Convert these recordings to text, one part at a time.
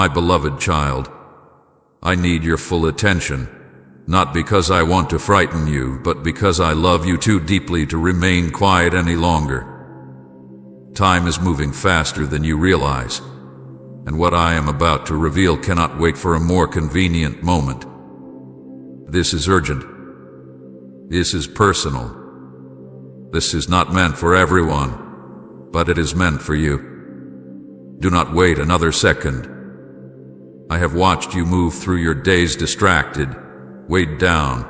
My beloved child, I need your full attention, not because I want to frighten you, but because I love you too deeply to remain quiet any longer. Time is moving faster than you realize, and what I am about to reveal cannot wait for a more convenient moment. This is urgent. This is personal. This is not meant for everyone, but it is meant for you. Do not wait another second. I have watched you move through your days distracted, weighed down,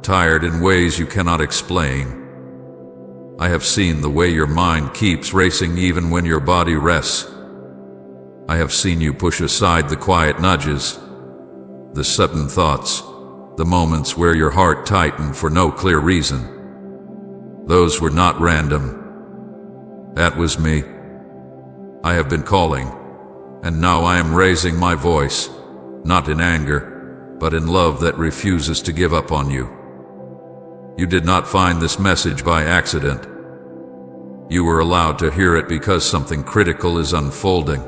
tired in ways you cannot explain. I have seen the way your mind keeps racing even when your body rests. I have seen you push aside the quiet nudges, the sudden thoughts, the moments where your heart tightened for no clear reason. Those were not random. That was me. I have been calling, and now I am raising my voice, not in anger, but in love that refuses to give up on you. You did not find this message by accident. You were allowed to hear it because something critical is unfolding,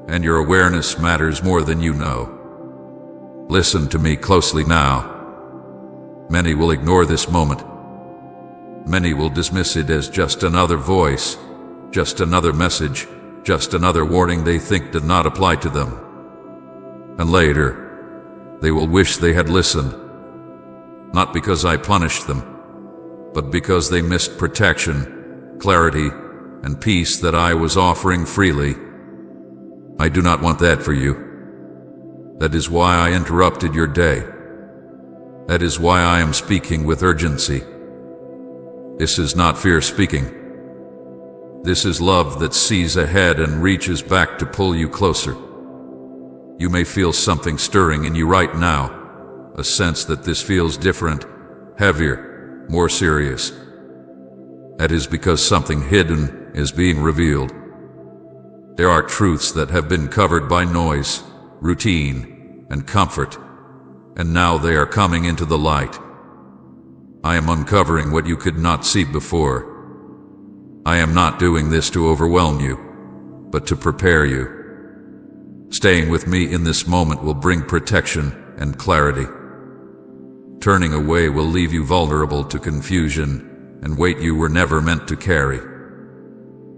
and your awareness matters more than you know. Listen to me closely now. Many will ignore this moment. Many will dismiss it as just another voice, just another message, just another warning they think did not apply to them. And later, they will wish they had listened, not because I punished them, but because they missed protection, clarity, and peace that I was offering freely. I do not want that for you. That is why I interrupted your day. That is why I am speaking with urgency. This is not fear speaking. This is love that sees ahead and reaches back to pull you closer. You may feel something stirring in you right now, a sense that this feels different, heavier, more serious. That is because something hidden is being revealed. There are truths that have been covered by noise, routine, and comfort, and now they are coming into the light. I am uncovering what you could not see before. I am not doing this to overwhelm you, but to prepare you. Staying with me in this moment will bring protection and clarity. Turning away will leave you vulnerable to confusion and weight you were never meant to carry.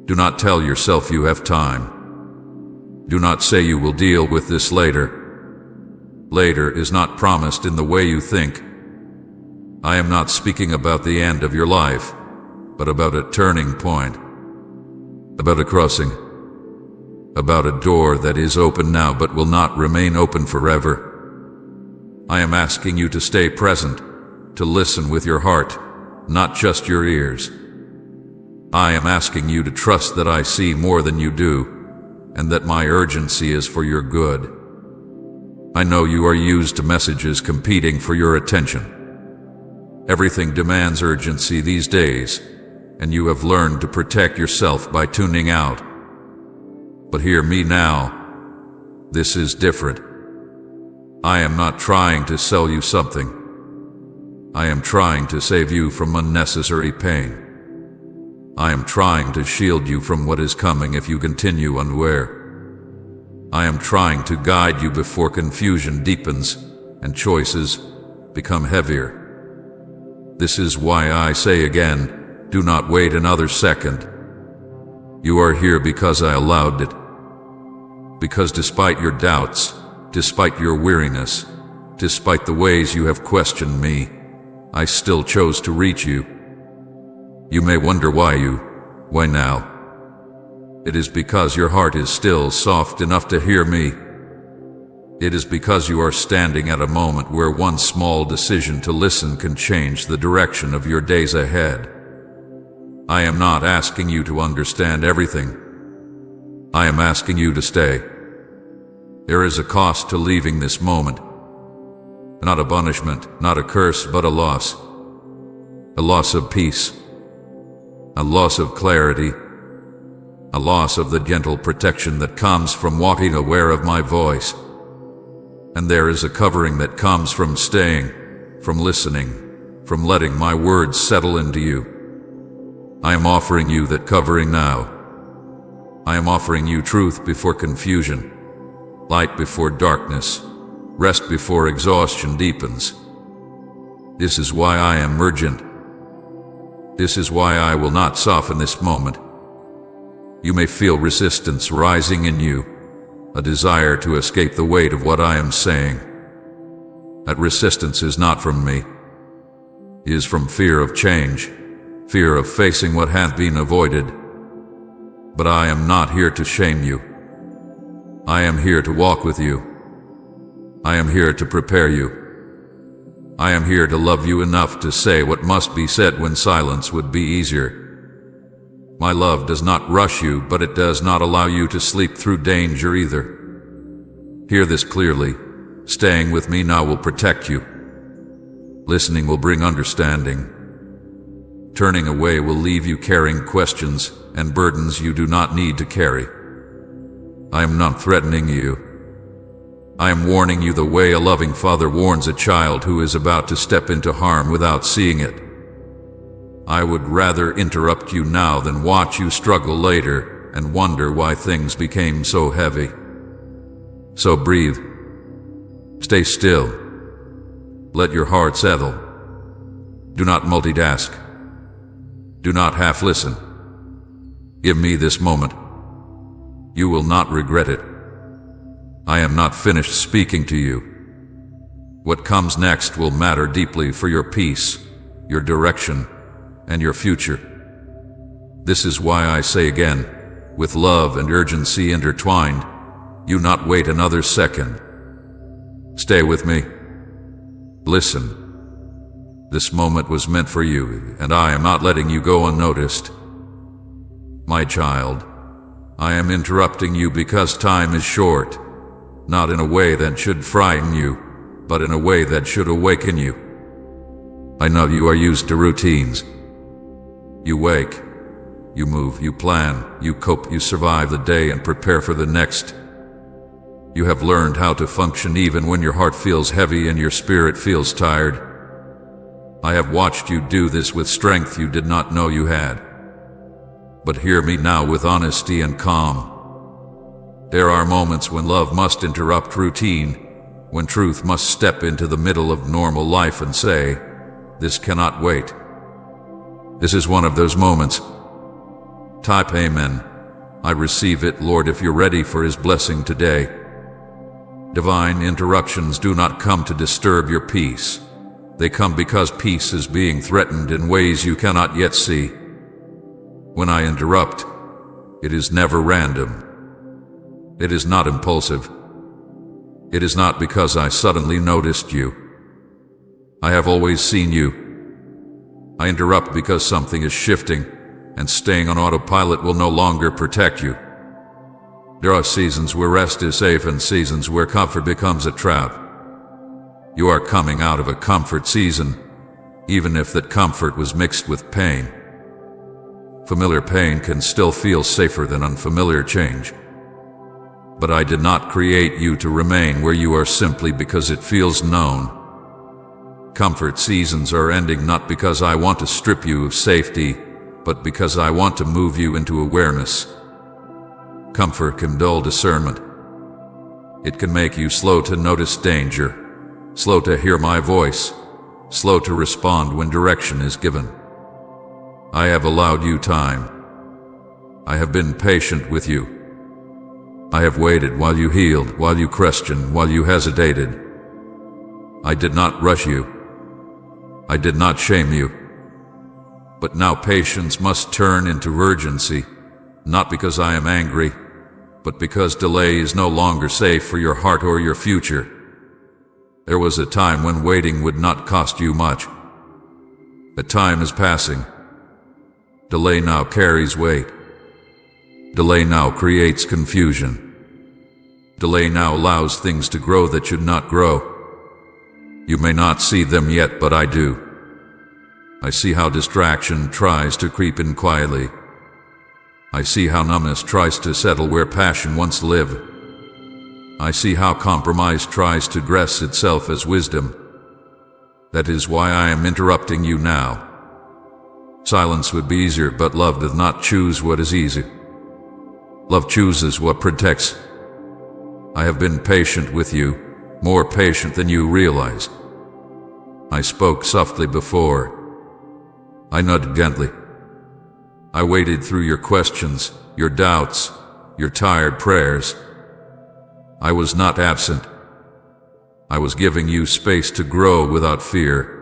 Do not tell yourself you have time. Do not say you will deal with this later. Later is not promised in the way you think. I am not speaking about the end of your life, but about a turning point, about a crossing, about a door that is open now but will not remain open forever. I am asking you to stay present, to listen with your heart, not just your ears. I am asking you to trust that I see more than you do, and that my urgency is for your good. I know you are used to messages competing for your attention. Everything demands urgency these days, and you have learned to protect yourself by tuning out. But hear me now. This is different. I am not trying to sell you something. I am trying to save you from unnecessary pain. I am trying to shield you from what is coming if you continue unaware. I am trying to guide you before confusion deepens and choices become heavier. This is why I say again, do not wait another second. You are here because I allowed it. Because despite your doubts, despite your weariness, despite the ways you have questioned me, I still chose to reach you. You may wonder why now? It is because your heart is still soft enough to hear me. It is because you are standing at a moment where one small decision to listen can change the direction of your days ahead. I am not asking you to understand everything. I am asking you to stay. There is a cost to leaving this moment. Not a punishment, not a curse, but a loss. A loss of peace. A loss of clarity. A loss of the gentle protection that comes from walking aware of my voice. And there is a covering that comes from staying, from listening, from letting my words settle into you. I am offering you that covering now. I am offering you truth before confusion, light before darkness, rest before exhaustion deepens. This is why I am urgent. This is why I will not soften this moment. You may feel resistance rising in you, a desire to escape the weight of what I am saying. That resistance is not from me. It is from fear of change, fear of facing what hath been avoided. But I am not here to shame you. I am here to walk with you. I am here to prepare you. I am here to love you enough to say what must be said when silence would be easier. My love does not rush you, but it does not allow you to sleep through danger either. Hear this clearly. Staying with me now will protect you. Listening will bring understanding. Turning away will leave you carrying questions and burdens you do not need to carry. I am not threatening you. I am warning you the way a loving father warns a child who is about to step into harm without seeing it. I would rather interrupt you now than watch you struggle later and wonder why things became so heavy. So breathe. Stay still. Let your heart settle. Do not multitask. Do not half listen. Give me this moment. You will not regret it. I am not finished speaking to you. What comes next will matter deeply for your peace, your direction, and your future. This is why I say again, with love and urgency intertwined, you not wait another second. Stay with me. Listen. This moment was meant for you, and I am not letting you go unnoticed. My child, I am interrupting you because time is short, not in a way that should frighten you, but in a way that should awaken you. I know you are used to routines. You wake, you move, you plan, you cope, you survive the day and prepare for the next. You have learned how to function even when your heart feels heavy and your spirit feels tired. I have watched you do this with strength you did not know you had. But hear me now with honesty and calm. There are moments when love must interrupt routine, when truth must step into the middle of normal life and say, "This cannot wait." This is one of those moments. Type Amen. I receive it, Lord, if you're ready for His blessing today. Divine interruptions do not come to disturb your peace. They come because peace is being threatened in ways you cannot yet see. When I interrupt, it is never random. It is not impulsive. It is not because I suddenly noticed you. I have always seen you. I interrupt because something is shifting, and staying on autopilot will no longer protect you. There are seasons where rest is safe and seasons where comfort becomes a trap. You are coming out of a comfort season, even if that comfort was mixed with pain. Familiar pain can still feel safer than unfamiliar change. But I did not create you to remain where you are simply because it feels known. Comfort seasons are ending not because I want to strip you of safety, but because I want to move you into awareness. Comfort can dull discernment. It can make you slow to notice danger, slow to hear my voice, slow to respond when direction is given. I have allowed you time. I have been patient with you. I have waited while you healed, while you questioned, while you hesitated. I did not rush you. I did not shame you. But now patience must turn into urgency, not because I am angry, but because delay is no longer safe for your heart or your future. There was a time when waiting would not cost you much. That time is passing. Delay now carries weight. Delay now creates confusion. Delay now allows things to grow that should not grow. You may not see them yet, but I do. I see how distraction tries to creep in quietly. I see how numbness tries to settle where passion once lived. I see how compromise tries to dress itself as wisdom. That is why I am interrupting you now. Silence would be easier, but love does not choose what is easy. Love chooses what protects. I have been patient with you, more patient than you realize. I spoke softly before. I nudged gently. I waded through your questions, your doubts, your tired prayers. I was not absent. I was giving you space to grow without fear.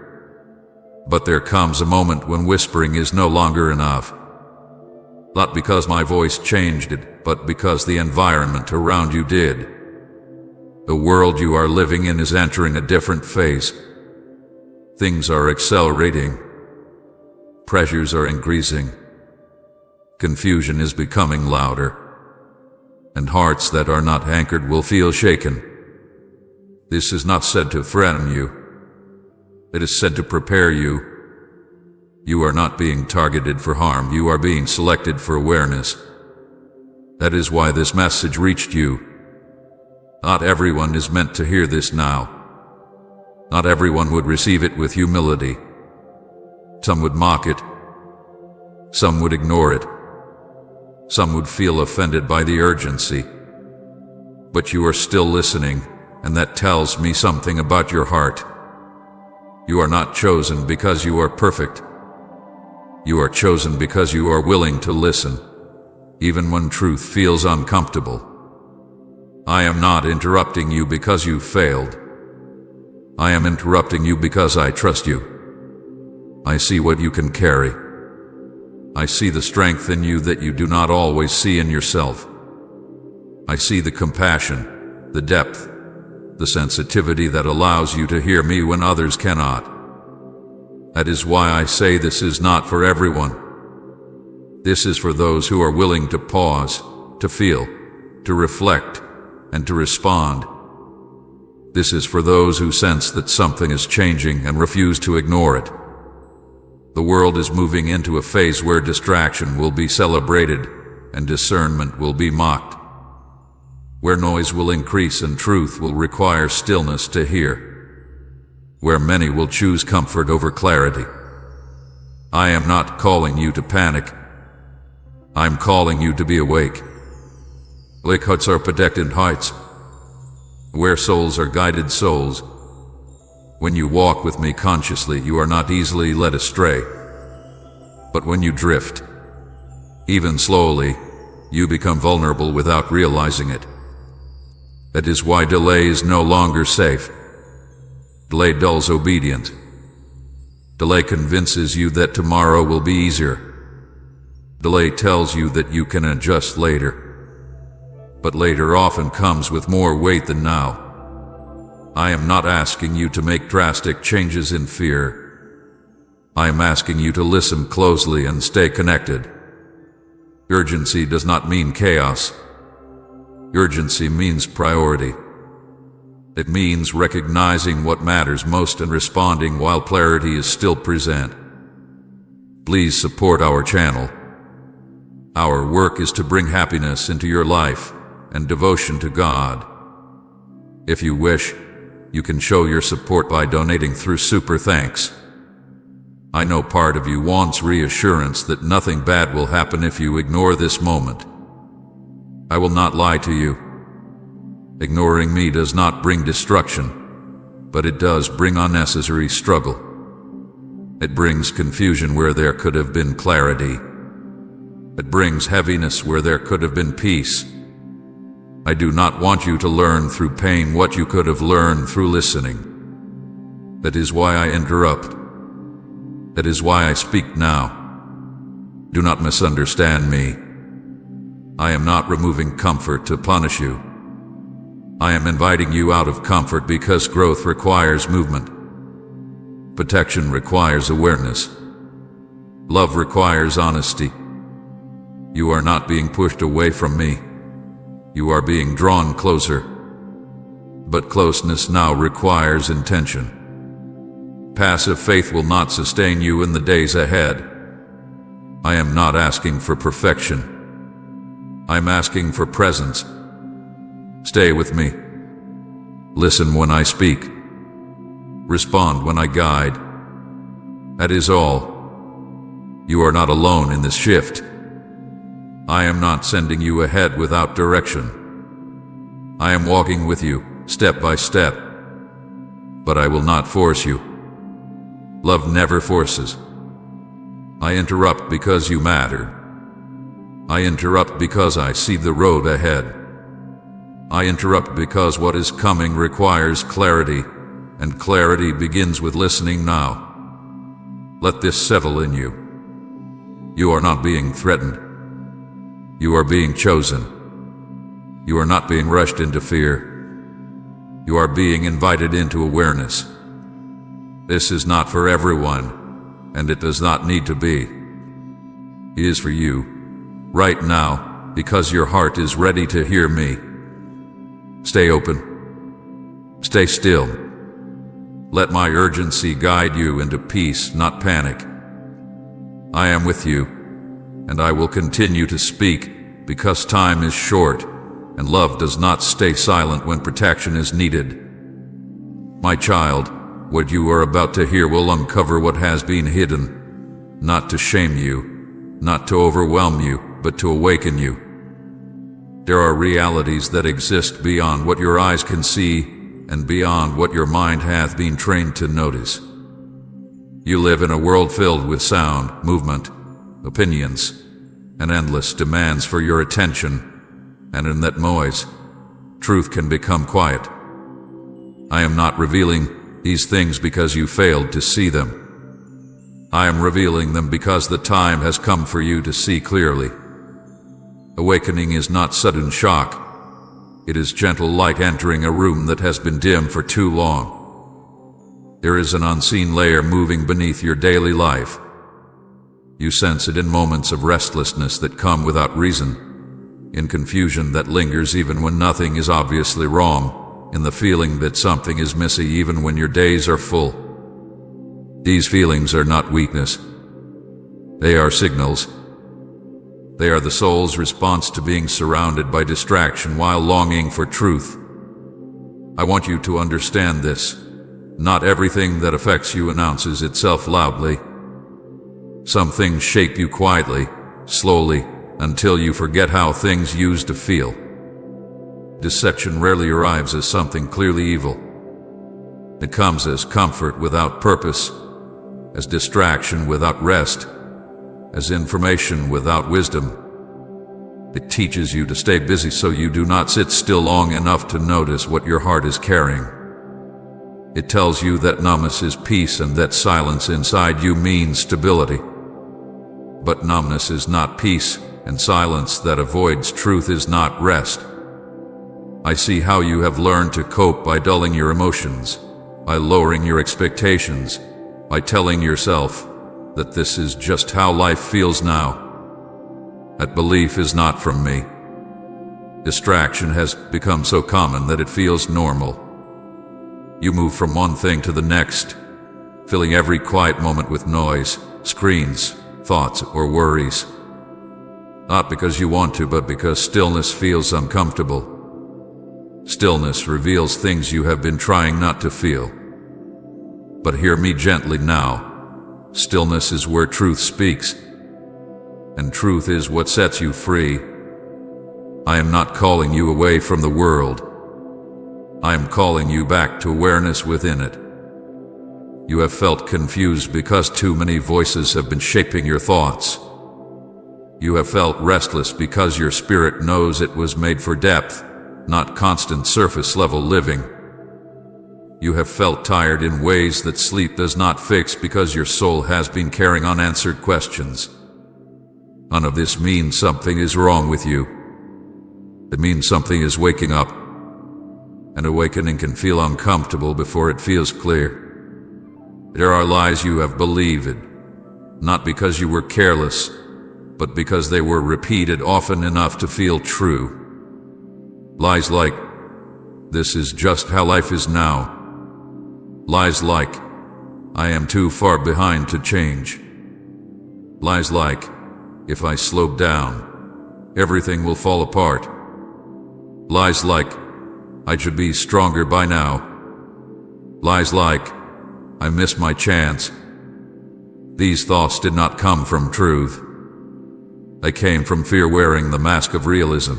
But there comes a moment when whispering is no longer enough. Not because my voice changed it, but because the environment around you did. The world you are living in is entering a different phase. Things are accelerating. Pressures are increasing. Confusion is becoming louder. And hearts that are not anchored will feel shaken. This is not said to threaten you. It is said to prepare you. You are not being targeted for harm. You are being selected for awareness. That is why this message reached you. Not everyone is meant to hear this now. Not everyone would receive it with humility. Some would mock it. Some would ignore it. Some would feel offended by the urgency. But you are still listening, and that tells me something about your heart. You are not chosen because you are perfect. You are chosen because you are willing to listen, even when truth feels uncomfortable. I am not interrupting you because you failed. I am interrupting you because I trust you. I see what you can carry. I see the strength in you that you do not always see in yourself. I see the compassion, the depth, the sensitivity that allows you to hear me when others cannot. That is why I say this is not for everyone. This is for those who are willing to pause, to feel, to reflect, and to respond. This is for those who sense that something is changing and refuse to ignore it. The world is moving into a phase where distraction will be celebrated and discernment will be mocked. Where noise will increase and truth will require stillness to hear. Where many will choose comfort over clarity. I am not calling you to panic. I'm calling you to be awake. Lake huts are protected heights. Where souls are guided souls. When you walk with me consciously, you are not easily led astray. But when you drift, even slowly, you become vulnerable without realizing it. That is why delay is no longer safe. Delay dulls obedience. Delay convinces you that tomorrow will be easier. Delay tells you that you can adjust later. But later often comes with more weight than now. I am not asking you to make drastic changes in fear. I am asking you to listen closely and stay connected. Urgency does not mean chaos. Urgency means priority. It means recognizing what matters most and responding while clarity is still present. Please support our channel. Our work is to bring happiness into your life and devotion to God. If you wish, you can show your support by donating through Super Thanks. I know part of you wants reassurance that nothing bad will happen if you ignore this moment. I will not lie to you. Ignoring me does not bring destruction, but it does bring unnecessary struggle. It brings confusion where there could have been clarity. It brings heaviness where there could have been peace. I do not want you to learn through pain what you could have learned through listening. That is why I interrupt. That is why I speak now. Do not misunderstand me. I am not removing comfort to punish you. I am inviting you out of comfort because growth requires movement. Protection requires awareness. Love requires honesty. You are not being pushed away from me. You are being drawn closer. But closeness now requires intention. Passive faith will not sustain you in the days ahead. I am not asking for perfection. I'm asking for presence. Stay with me. Listen when I speak. Respond when I guide. That is all. You are not alone in this shift. I am not sending you ahead without direction. I am walking with you, step by step. But I will not force you. Love never forces. I interrupt because you matter. I interrupt because I see the road ahead. I interrupt because what is coming requires clarity, and clarity begins with listening now. Let this settle in you. You are not being threatened. You are being chosen. You are not being rushed into fear. You are being invited into awareness. This is not for everyone, and it does not need to be. It is for you, right now, because your heart is ready to hear me. Stay open. Stay still. Let my urgency guide you into peace, not panic. I am with you, and I will continue to speak because time is short, and love does not stay silent when protection is needed. My child, what you are about to hear will uncover what has been hidden, not to shame you, not to overwhelm you, but to awaken you. There are realities that exist beyond what your eyes can see and beyond what your mind hath been trained to notice. You live in a world filled with sound, movement, opinions, and endless demands for your attention, and in that noise, truth can become quiet. I am not revealing these things because you failed to see them. I am revealing them because the time has come for you to see clearly. Awakening is not sudden shock. It is gentle light entering a room that has been dim for too long. There is an unseen layer moving beneath your daily life. You sense it in moments of restlessness that come without reason, in confusion that lingers even when nothing is obviously wrong, in the feeling that something is missing even when your days are full. These feelings are not weakness. They are signals. They are the soul's response to being surrounded by distraction while longing for truth. I want you to understand this. Not everything that affects you announces itself loudly. Some things shape you quietly, slowly, until you forget how things used to feel. Deception rarely arrives as something clearly evil. It comes as comfort without purpose, as distraction without rest, as information without wisdom. It teaches you to stay busy so you do not sit still long enough to notice what your heart is carrying. It tells you that numbness is peace and that silence inside you means stability. But numbness is not peace, and silence that avoids truth is not rest. I see how you have learned to cope by dulling your emotions, by lowering your expectations, by telling yourself that this is just how life feels now. That belief is not from me. Distraction has become so common that it feels normal. You move from one thing to the next, filling every quiet moment with noise, screens, thoughts, or worries. Not because you want to, but because stillness feels uncomfortable. Stillness reveals things you have been trying not to feel. But hear me gently now. Stillness is where truth speaks, and truth is what sets you free. I am not calling you away from the world. I am calling you back to awareness within it. You have felt confused because too many voices have been shaping your thoughts. You have felt restless because your spirit knows it was made for depth, not constant surface-level living. You have felt tired in ways that sleep does not fix because your soul has been carrying unanswered questions. None of this means something is wrong with you. It means something is waking up. And awakening can feel uncomfortable before it feels clear. There are lies you have believed, not because you were careless, but because they were repeated often enough to feel true. Lies like, this is just how life is now. Lies like, I am too far behind to change. Lies like, if I slow down, everything will fall apart. Lies like, I should be stronger by now. Lies like, I missed my chance. These thoughts did not come from truth. They came from fear wearing the mask of realism.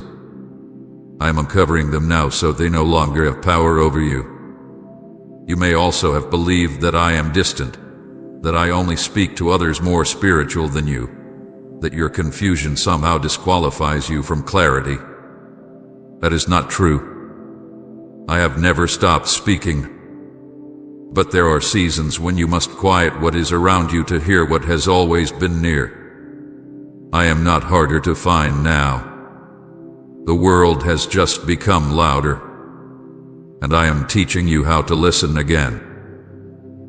I am uncovering them now so they no longer have power over you. You may also have believed that I am distant, that I only speak to others more spiritual than you, that your confusion somehow disqualifies you from clarity. That is not true. I have never stopped speaking. But there are seasons when you must quiet what is around you to hear what has always been near. I am not harder to find now. The world has just become louder, and I am teaching you how to listen again.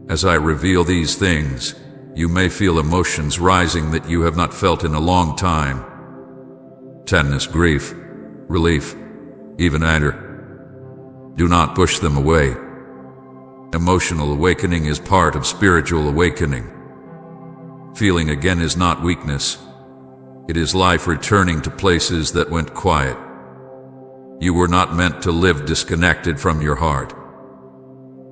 As I reveal these things, you may feel emotions rising that you have not felt in a long time. Sadness, grief, relief, even anger. Do not push them away. Emotional awakening is part of spiritual awakening. Feeling again is not weakness. It is life returning to places that went quiet. You were not meant to live disconnected from your heart.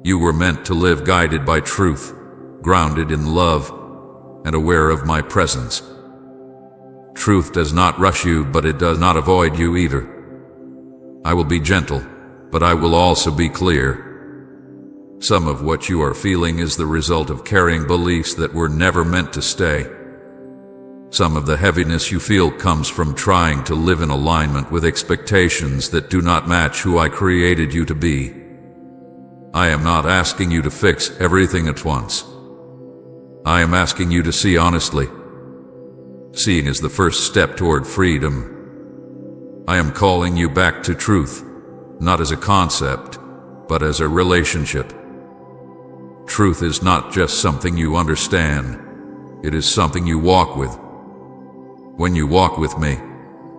You were meant to live guided by truth, grounded in love, and aware of my presence. Truth does not rush you, but it does not avoid you either. I will be gentle, but I will also be clear. Some of what you are feeling is the result of carrying beliefs that were never meant to stay. Some of the heaviness you feel comes from trying to live in alignment with expectations that do not match who I created you to be. I am not asking you to fix everything at once. I am asking you to see honestly. Seeing is the first step toward freedom. I am calling you back to truth, not as a concept, but as a relationship. Truth is not just something you understand. It is something you walk with. When you walk with me,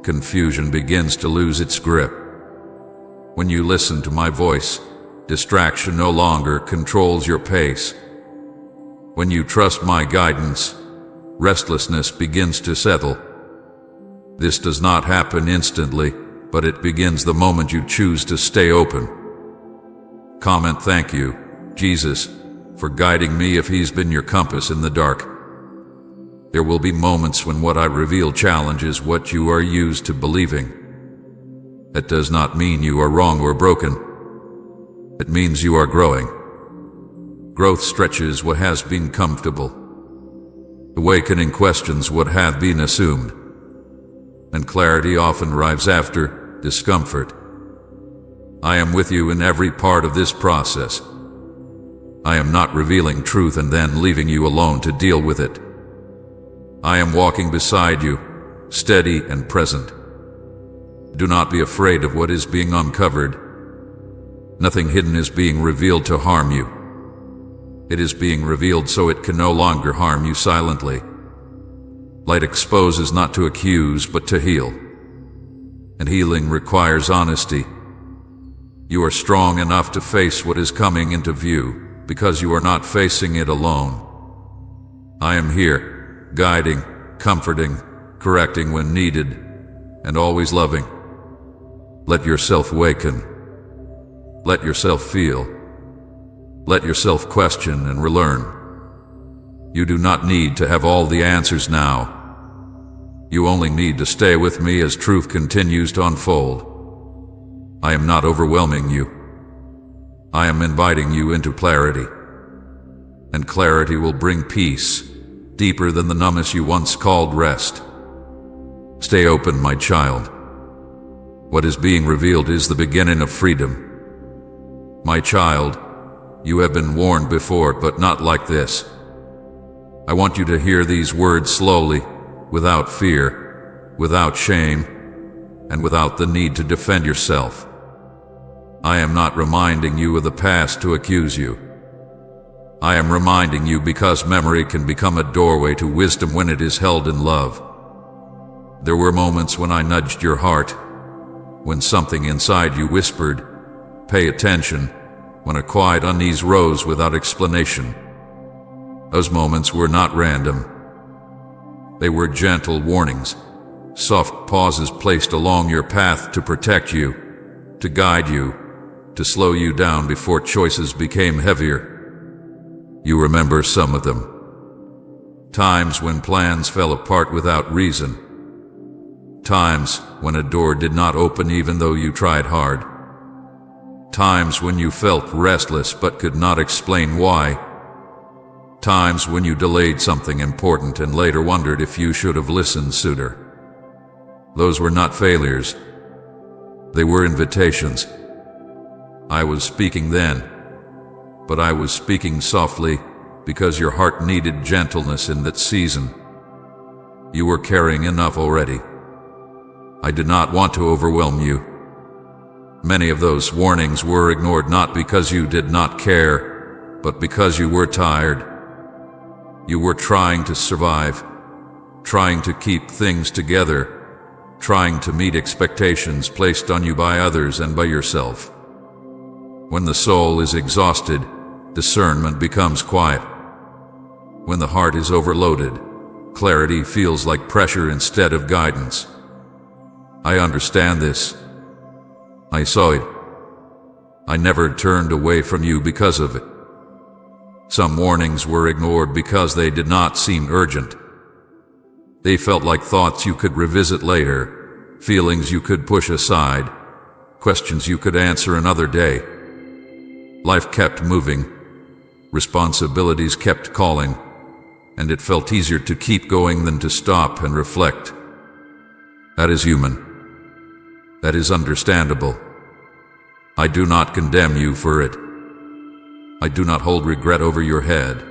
confusion begins to lose its grip. When you listen to my voice, distraction no longer controls your pace. When you trust my guidance, restlessness begins to settle. This does not happen instantly, but it begins the moment you choose to stay open. Comment, "Thank you, Jesus, for guiding me if He's been your compass in the dark." There will be moments when what I reveal challenges what you are used to believing. That does not mean you are wrong or broken. It means you are growing. Growth stretches what has been comfortable. Awakening questions what had been assumed. And clarity often arrives after discomfort. I am with you in every part of this process. I am not revealing truth and then leaving you alone to deal with it. I am walking beside you, steady and present. Do not be afraid of what is being uncovered. Nothing hidden is being revealed to harm you. It is being revealed so it can no longer harm you silently. Light exposes not to accuse, but to heal. And healing requires honesty. You are strong enough to face what is coming into view, because you are not facing it alone. I am here, guiding, comforting, correcting when needed, and always loving. Let yourself awaken. Let yourself feel. Let yourself question and relearn. You do not need to have all the answers now. You only need to stay with me as truth continues to unfold. I am not overwhelming you. I am inviting you into clarity. And clarity will bring peace, deeper than the numbness you once called rest. Stay open, my child. What is being revealed is the beginning of freedom. My child, you have been warned before, but not like this. I want you to hear these words slowly, without fear, without shame, and without the need to defend yourself. I am not reminding you of the past to accuse you. I am reminding you because memory can become a doorway to wisdom when it is held in love. There were moments when I nudged your heart, when something inside you whispered, "Pay attention," when a quiet unease rose without explanation. Those moments were not random. They were gentle warnings, soft pauses placed along your path to protect you, to guide you, to slow you down before choices became heavier. You remember some of them. Times when plans fell apart without reason. Times when a door did not open even though you tried hard. Times when you felt restless but could not explain why. Times when you delayed something important and later wondered if you should have listened sooner. Those were not failures. They were invitations. I was speaking then, but I was speaking softly because your heart needed gentleness in that season. You were carrying enough already. I did not want to overwhelm you. Many of those warnings were ignored not because you did not care, but because you were tired. You were trying to survive, trying to keep things together, trying to meet expectations placed on you by others and by yourself. When the soul is exhausted, discernment becomes quiet. When the heart is overloaded, clarity feels like pressure instead of guidance. I understand this. I saw it. I never turned away from you because of it. Some warnings were ignored because they did not seem urgent. They felt like thoughts you could revisit later, feelings you could push aside, questions you could answer another day. Life kept moving, responsibilities kept calling, and it felt easier to keep going than to stop and reflect. That is human. That is understandable. I do not condemn you for it. I do not hold regret over your head.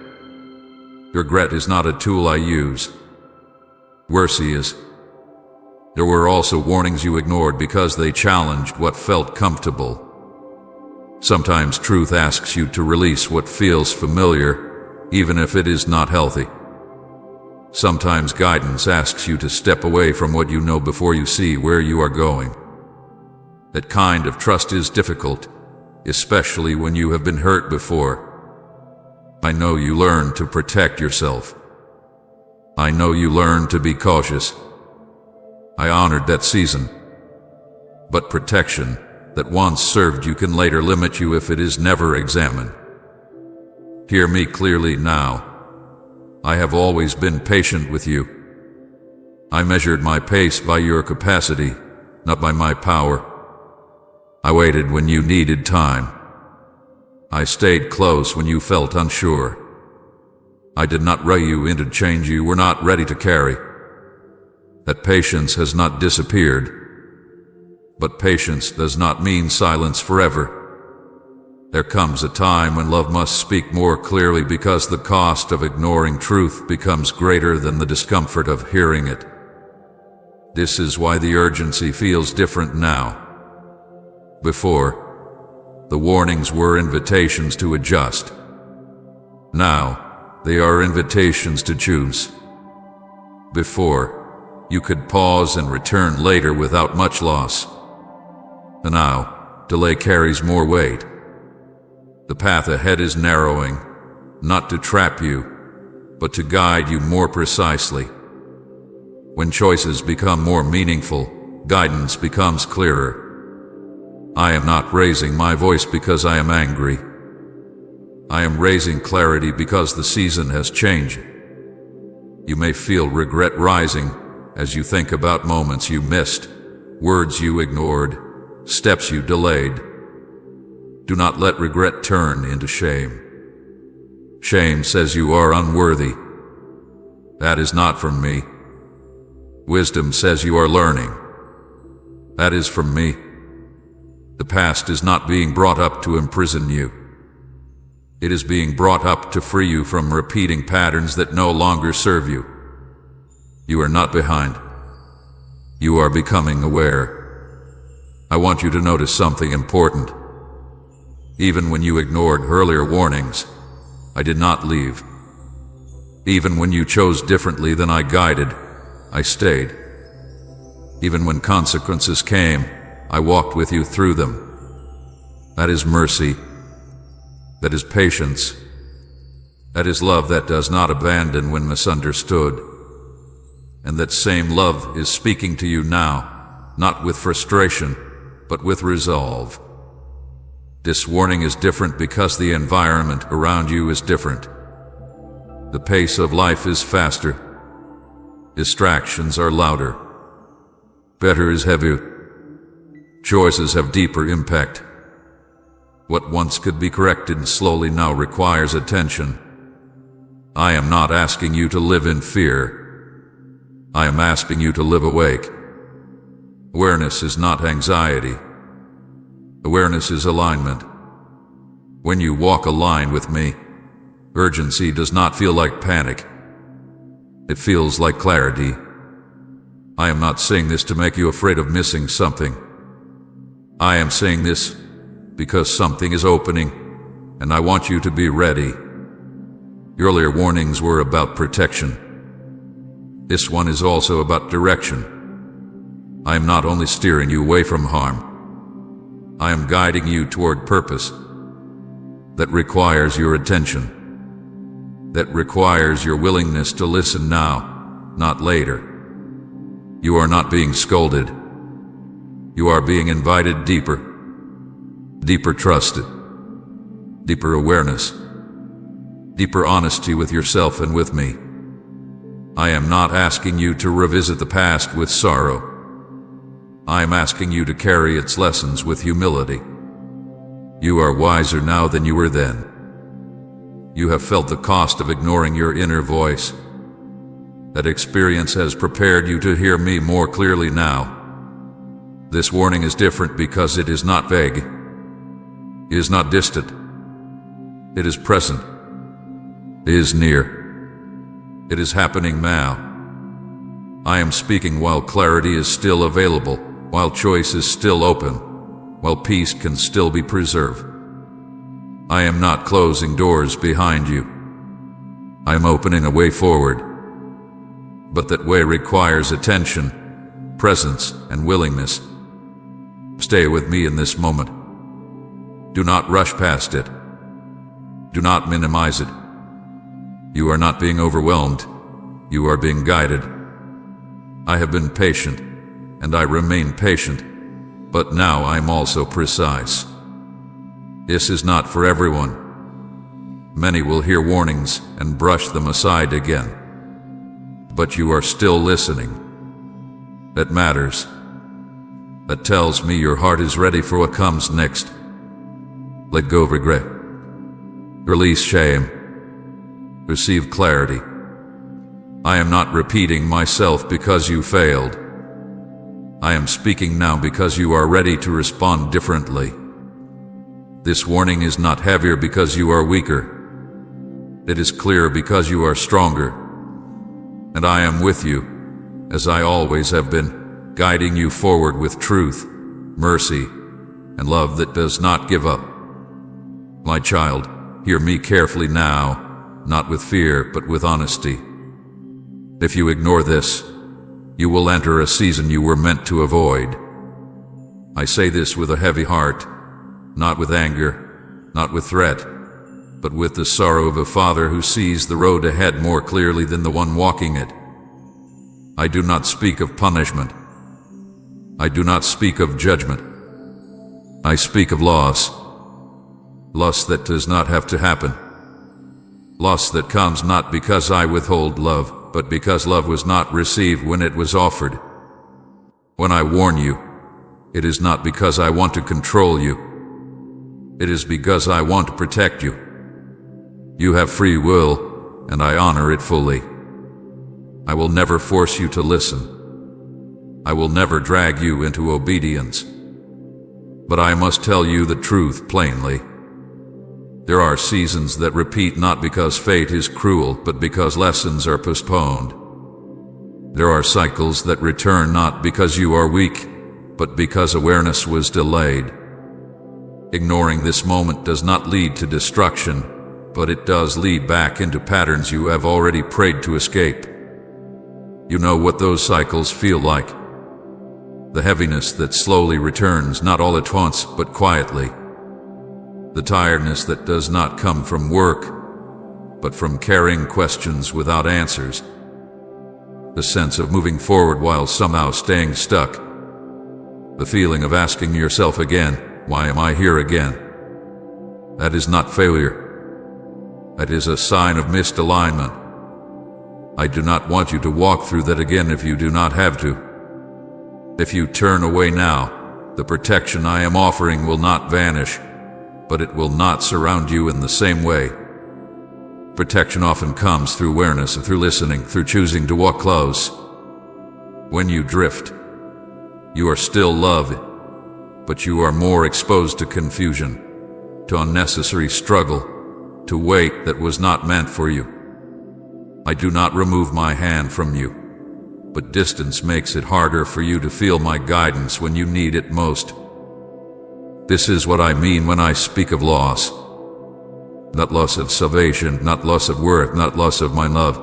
Regret is not a tool I use. Mercy is. There were also warnings you ignored because they challenged what felt comfortable. Sometimes truth asks you to release what feels familiar, even if it is not healthy. Sometimes guidance asks you to step away from what you know before you see where you are going. That kind of trust is difficult, especially when you have been hurt before. I know you learn to protect yourself. I know you learn to be cautious. I honored that season. But protection that once served you can later limit you if it is never examined. Hear me clearly now. I have always been patient with you. I measured my pace by your capacity, not by my power. I waited when you needed time. I stayed close when you felt unsure. I did not rush you into change you were not ready to carry. That patience has not disappeared. But patience does not mean silence forever. There comes a time when love must speak more clearly because the cost of ignoring truth becomes greater than the discomfort of hearing it. This is why the urgency feels different now. Before, the warnings were invitations to adjust. Now, they are invitations to choose. Before, you could pause and return later without much loss. Now, delay carries more weight. The path ahead is narrowing, not to trap you, but to guide you more precisely. When choices become more meaningful, guidance becomes clearer. I am not raising my voice because I am angry. I am raising clarity because the season has changed. You may feel regret rising as you think about moments you missed, words you ignored, steps you delayed. Do not let regret turn into shame. Shame says you are unworthy. That is not from me. Wisdom says you are learning. That is from me. The past is not being brought up to imprison you. It is being brought up to free you from repeating patterns that no longer serve you. You are not behind. You are becoming aware. I want you to notice something important. Even when you ignored earlier warnings, I did not leave. Even when you chose differently than I guided, I stayed. Even when consequences came, I walked with you through them. That is mercy. That is patience. That is love that does not abandon when misunderstood. And that same love is speaking to you now, not with frustration, but with resolve. This warning is different because the environment around you is different. The pace of life is faster. Distractions are louder. Better is heavier. Choices have deeper impact. What once could be corrected slowly now requires attention. I am not asking you to live in fear. I am asking you to live awake. Awareness is not anxiety. Awareness is alignment. When you walk a line with me, urgency does not feel like panic. It feels like clarity. I am not saying this to make you afraid of missing something. I am saying this because something is opening, and I want you to be ready. Earlier warnings were about protection. This one is also about direction. I am not only steering you away from harm. I am guiding you toward purpose. That requires your attention. That requires your willingness to listen now, not later. You are not being scolded. You are being invited deeper. Deeper trust, deeper awareness, deeper honesty with yourself and with me. I am not asking you to revisit the past with sorrow. I am asking you to carry its lessons with humility. You are wiser now than you were then. You have felt the cost of ignoring your inner voice. That experience has prepared you to hear me more clearly now. This warning is different because it is not vague. It is not distant. It is present. It is near. It is happening now. I am speaking while clarity is still available, while choice is still open, while peace can still be preserved. I am not closing doors behind you. I am opening a way forward. But that way requires attention, presence, and willingness. Stay with me in this moment. Do not rush past it. Do not minimize it. You are not being overwhelmed. You are being guided. I have been patient, and I remain patient, but now I am also precise. This is not for everyone. Many will hear warnings and brush them aside again. But you are still listening. That matters. That tells me your heart is ready for what comes next. Let go of regret. Release shame. Receive clarity. I am not repeating myself because you failed. I am speaking now because you are ready to respond differently. This warning is not heavier because you are weaker. It is clear because you are stronger. And I am with you, as I always have been, guiding you forward with truth, mercy, and love that does not give up. My child, hear me carefully now, not with fear, but with honesty. If you ignore this, you will enter a season you were meant to avoid. I say this with a heavy heart, not with anger, not with threat, but with the sorrow of a father who sees the road ahead more clearly than the one walking it. I do not speak of punishment. I do not speak of judgment. I speak of loss. Loss that does not have to happen. Loss that comes not because I withhold love, but because love was not received when it was offered. When I warn you, it is not because I want to control you. It is because I want to protect you. You have free will, and I honor it fully. I will never force you to listen. I will never drag you into obedience. But I must tell you the truth plainly. There are seasons that repeat not because fate is cruel, but because lessons are postponed. There are cycles that return not because you are weak, but because awareness was delayed. Ignoring this moment does not lead to destruction, but it does lead back into patterns you have already prayed to escape. You know what those cycles feel like. The heaviness that slowly returns, not all at once, but quietly. The tiredness that does not come from work, but from carrying questions without answers. The sense of moving forward while somehow staying stuck. The feeling of asking yourself again, why am I here again? That is not failure. That is a sign of misalignment. I do not want you to walk through that again if you do not have to. If you turn away now, the protection I am offering will not vanish, but it will not surround you in the same way. Protection often comes through awareness, through listening, through choosing to walk close. When you drift, you are still loved, but you are more exposed to confusion, to unnecessary struggle, to weight that was not meant for you. I do not remove my hand from you, but distance makes it harder for you to feel my guidance when you need it most. This is what I mean when I speak of loss. Not loss of salvation, not loss of worth, not loss of my love,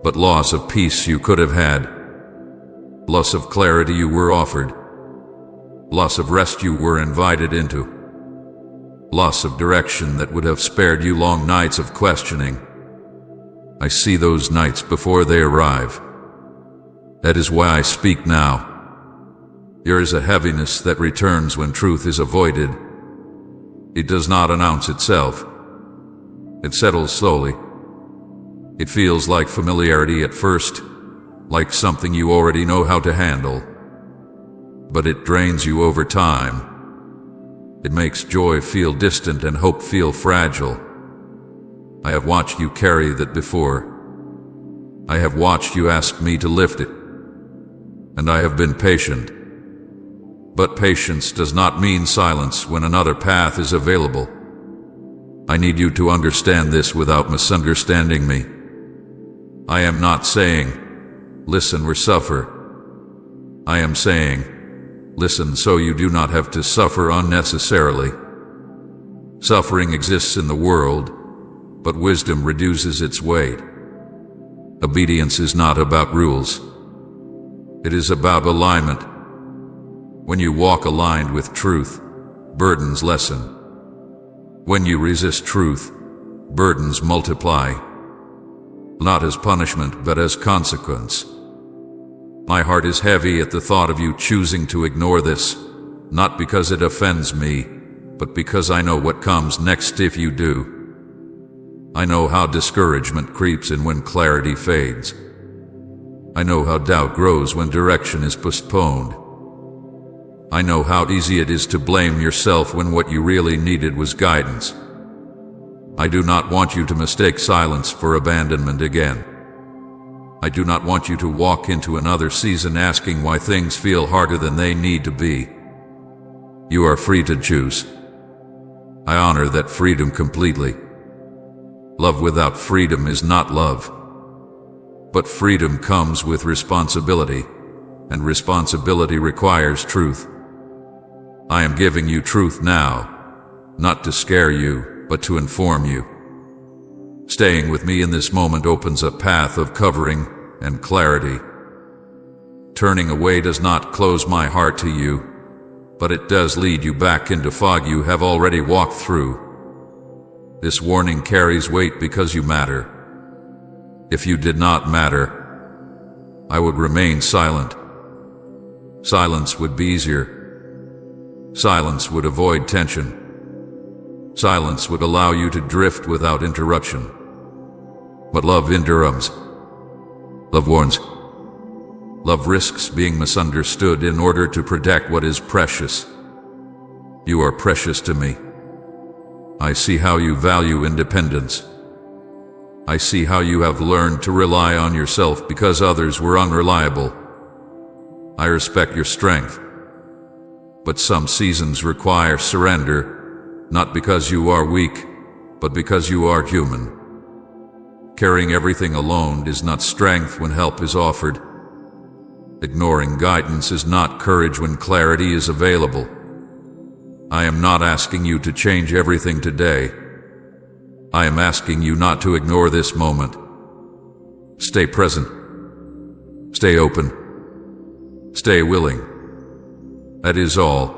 but loss of peace you could have had, loss of clarity you were offered, loss of rest you were invited into, loss of direction that would have spared you long nights of questioning. I see those nights before they arrive. That is why I speak now. There is a heaviness that returns when truth is avoided. It does not announce itself. It settles slowly. It feels like familiarity at first, like something you already know how to handle. But it drains you over time. It makes joy feel distant and hope feel fragile. I have watched you carry that before. I have watched you ask me to lift it. And I have been patient. But patience does not mean silence when another path is available. I need you to understand this without misunderstanding me. I am not saying, listen or suffer. I am saying, listen so you do not have to suffer unnecessarily. Suffering exists in the world, but wisdom reduces its weight. Obedience is not about rules. It is about alignment. When you walk aligned with truth, burdens lessen. When you resist truth, burdens multiply. Not as punishment, but as consequence. My heart is heavy at the thought of you choosing to ignore this, not because it offends me, but because I know what comes next if you do. I know how discouragement creeps in when clarity fades. I know how doubt grows when direction is postponed. I know how easy it is to blame yourself when what you really needed was guidance. I do not want you to mistake silence for abandonment again. I do not want you to walk into another season asking why things feel harder than they need to be. You are free to choose. I honor that freedom completely. Love without freedom is not love. But freedom comes with responsibility, and responsibility requires truth. I am giving you truth now, not to scare you, but to inform you. Staying with me in this moment opens a path of covering and clarity. Turning away does not close my heart to you, but it does lead you back into fog you have already walked through. This warning carries weight because you matter. If you did not matter, I would remain silent. Silence would be easier. Silence would avoid tension. Silence would allow you to drift without interruption. But love interrupts. Love warns. Love risks being misunderstood in order to protect what is precious. You are precious to me. I see how you value independence. I see how you have learned to rely on yourself because others were unreliable. I respect your strength. But some seasons require surrender, not because you are weak, but because you are human. Carrying everything alone is not strength when help is offered. Ignoring guidance is not courage when clarity is available. I am not asking you to change everything today. I am asking you not to ignore this moment. Stay present. Stay open. Stay willing. That is all.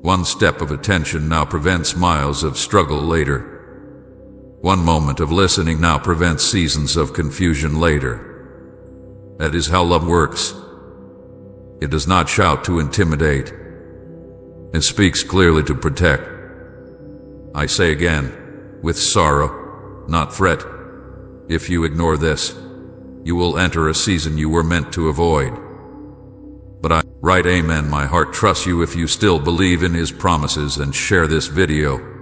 One step of attention now prevents miles of struggle later. One moment of listening now prevents seasons of confusion later. That is how love works. It does not shout to intimidate. It speaks clearly to protect. I say again, with sorrow, not threat. If you ignore this, you will enter a season you were meant to avoid. Write amen. My heart trusts you if you still believe in his promises, and share this video.